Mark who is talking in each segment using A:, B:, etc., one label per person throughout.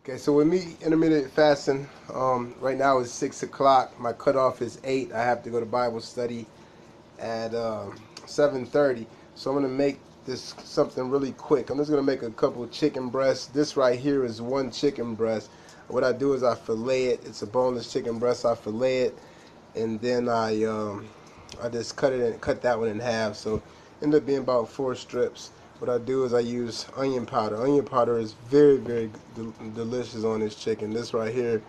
A: Okay, so with me intermittent fasting, right now it's 6 o'clock. My cutoff is 8. I have to go to Bible study at 7:30. So I'm gonna make this something really quick. I'm just gonna make a couple chicken breasts. This right here is one chicken breast. What I do is I fillet it. It's a boneless chicken breast. I fillet it, and then I just cut that one in half. So end up being about 4 strips. What I do is I use onion powder. Onion powder is very delicious on this chicken. This right here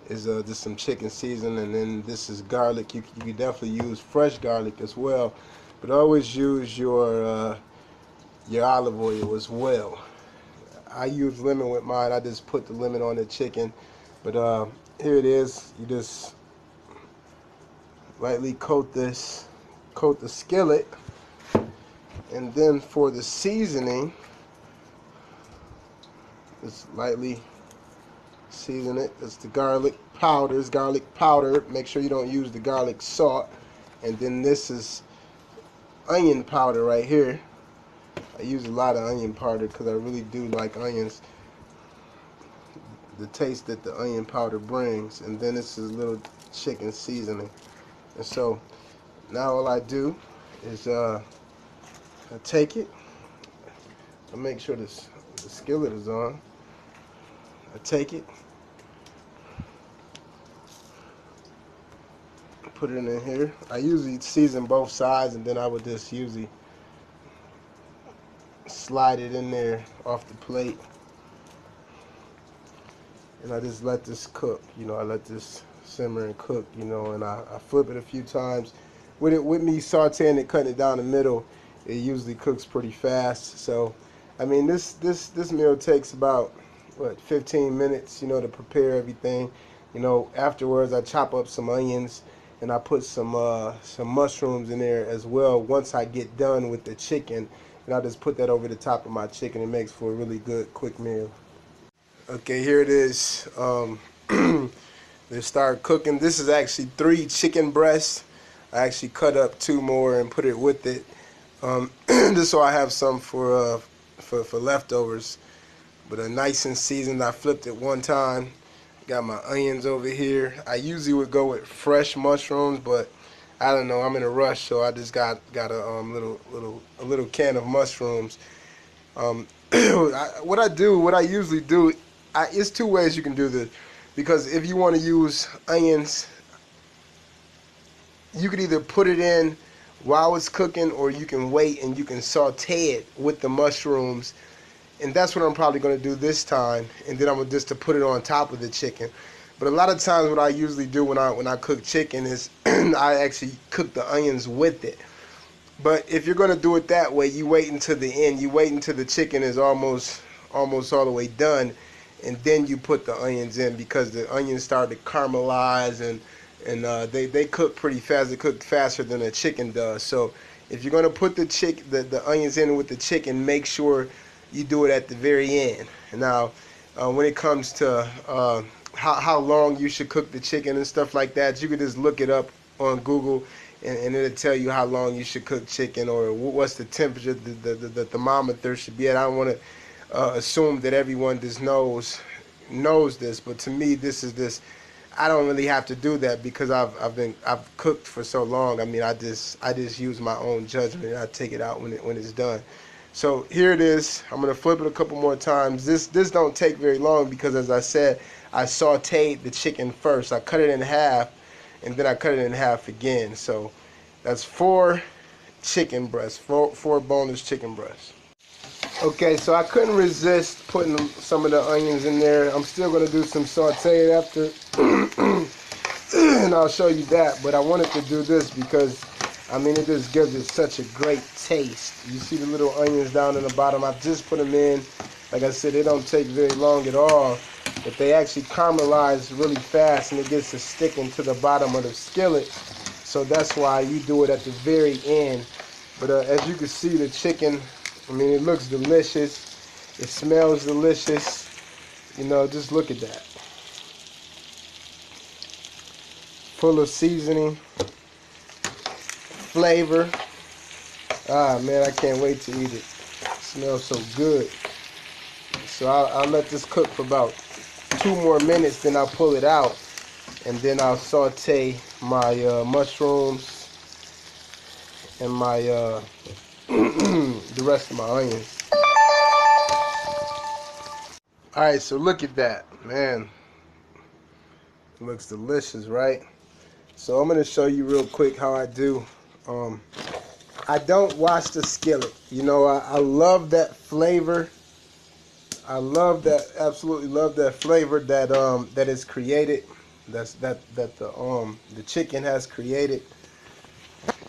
A: is just some chicken seasoning, and then this is garlic. You can definitely use fresh garlic as well, but always use your olive oil as well. I use lemon with mine. I just put the lemon on the chicken, but here it is. You just lightly coat the skillet, and then for the seasoning, just lightly season it. It's the garlic powder. Make sure you don't use the garlic salt. And then this is onion powder right here. I use a lot of onion powder because I really do like onions, the taste that the onion powder brings. And then this is a little chicken seasoning. And so now all I do is I take it. I make sure the skillet is on. I take it, put it in here. I usually season both sides, and then I would just usually slide it in there off the plate, and I just let this cook. I let this simmer and cook. And I flip it a few times. With me sauteing it, cutting it down the middle, it usually cooks pretty fast. So, I mean, this meal takes about 15 minutes, to prepare everything. Afterwards I chop up some onions, and I put some mushrooms in there as well once I get done with the chicken, and I just put that over the top of my chicken. It makes for a really good quick meal. Okay, here it is. They start cooking. This is actually 3 chicken breasts. I actually cut up 2 more and put it with it, just so I have some for leftovers. But nice and seasoned. I flipped it one time. Got my onions over here. I usually would go with fresh mushrooms, but I don't know. I'm in a rush, so I just got a little can of mushrooms. What I usually do, it's 2 ways you can do this. Because if you want to use onions, you could either put it in while it's cooking, or you can wait and you can saute it with the mushrooms. And that's what I'm probably going to do this time, and then I'm going to put it on top of the chicken. But a lot of times what I usually do when I cook chicken is I actually cook the onions with it. But if you're going to do it that way, you wait until the end. You wait until the chicken is almost all the way done, and then you put the onions in, because the onions start to caramelize, and they cook pretty fast. They cook faster than a chicken does. So if you're going to put the onions in with the chicken, make sure you do it at the very end. Now, when it comes to how long you should cook the chicken and stuff like that, you can just look it up on Google, and it'll tell you how long you should cook chicken, or what's the temperature the thermometer should be at. I don't want to assume that everyone just knows this, but to me, I don't really have to do that, because I've cooked for so long. I mean, I just use my own judgment, and I take it out when it's done. So here it is. I'm gonna flip it a couple more times. This don't take very long, because, as I said, I sauteed the chicken first. I cut it in half, and then I cut it in half again. So that's 4 chicken breasts, 4 boneless chicken breasts. Okay, so I couldn't resist putting some of the onions in there. I'm still gonna do some sauteed after, and I'll show you that. But I wanted to do this because, I mean, it just gives it such a great taste. You see the little onions down in the bottom. I've just put them in. Like I said, they don't take very long at all, but they actually caramelize really fast, and it gets to sticking to the bottom of the skillet. So that's why you do it at the very end. But as you can see, the chicken, I mean, it looks delicious. It smells delicious. Just look at that. Full of seasoning, flavor. Ah, man, I can't wait to eat it. It smells so good. So I'll let this cook for about 2 more minutes, then I'll pull it out, and then I'll saute my mushrooms and my the rest of my onions. Alright, so look at that, man. It looks delicious, right? So I'm going to show you real quick how I do. I don't wash the skillet. You know, I love that flavor. I love that, absolutely love that flavor that that is created. That the chicken has created,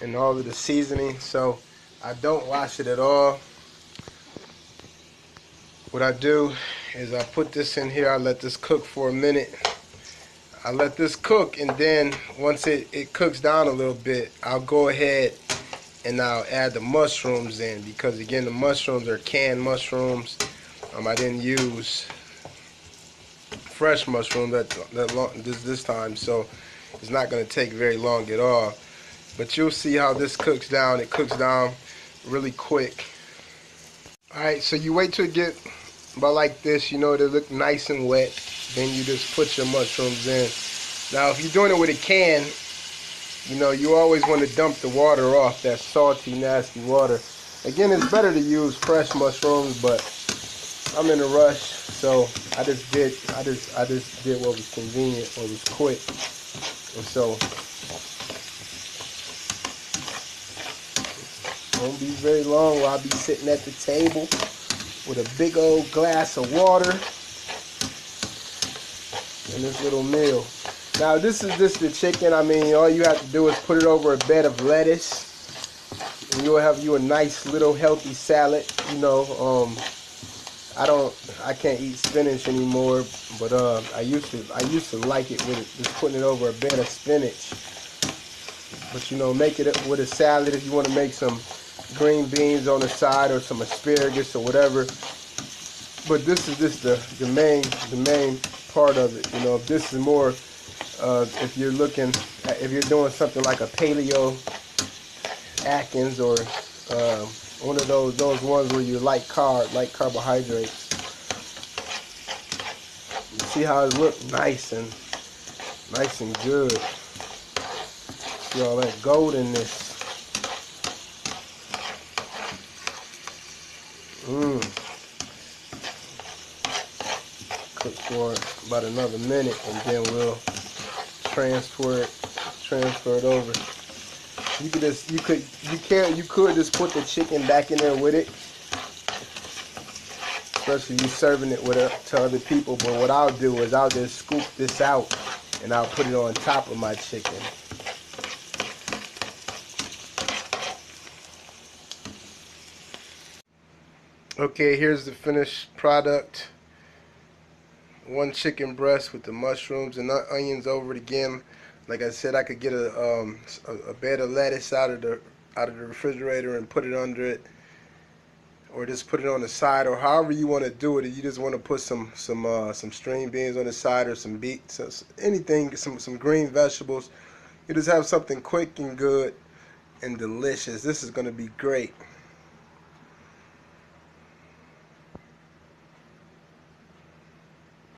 A: and all of the seasoning. So I don't wash it at all. What I do is I put this in here. I let this cook for a minute. I let this cook, and then once it cooks down a little bit, I'll go ahead and I'll add the mushrooms in, because again, the mushrooms are canned mushrooms. I didn't use fresh mushrooms this time, so it's not going to take very long at all. But you'll see how this cooks down. It cooks down really quick. Alright, so you wait till it get about like this, you know, they look nice and wet. Then you just put your mushrooms in. Now, if you're doing it with a can, you know, you always want to dump the water off, that salty, nasty water. Again, it's better to use fresh mushrooms, but I'm in a rush, so I just did what was convenient, what was quick. And so it won't be very long while I'll be sitting at the table with a big old glass of water and this little meal. Now, this is just the chicken. I mean, all you have to do is put it over a bed of lettuce, and you'll have you a nice little healthy salad. You know, I can't eat spinach anymore, but I used to like it with just putting it over a bed of spinach. But you know, make it with a salad if you want to make some green beans on the side or some asparagus or whatever. But this is just the main part of it. You know, if this is more, if you're doing something like a paleo Atkins, or one of those ones where you like carbohydrates. You see how it looks nice and good. See all that goldenness. Cook for about another minute, and then we'll transfer it over. You could just put the chicken back in there with it, especially you serving it to other people. But what I'll do is I'll just scoop this out and I'll put it on top of my chicken. Okay, here's the finished product. One chicken breast with the mushrooms and onions over it again. Like I said, I could get a bed of lettuce out of the refrigerator and put it under it, or just put it on the side, or however you want to do it. If you just want to put some string beans on the side, or some beets, anything, some green vegetables. You just have something quick and good and delicious. This is going to be great.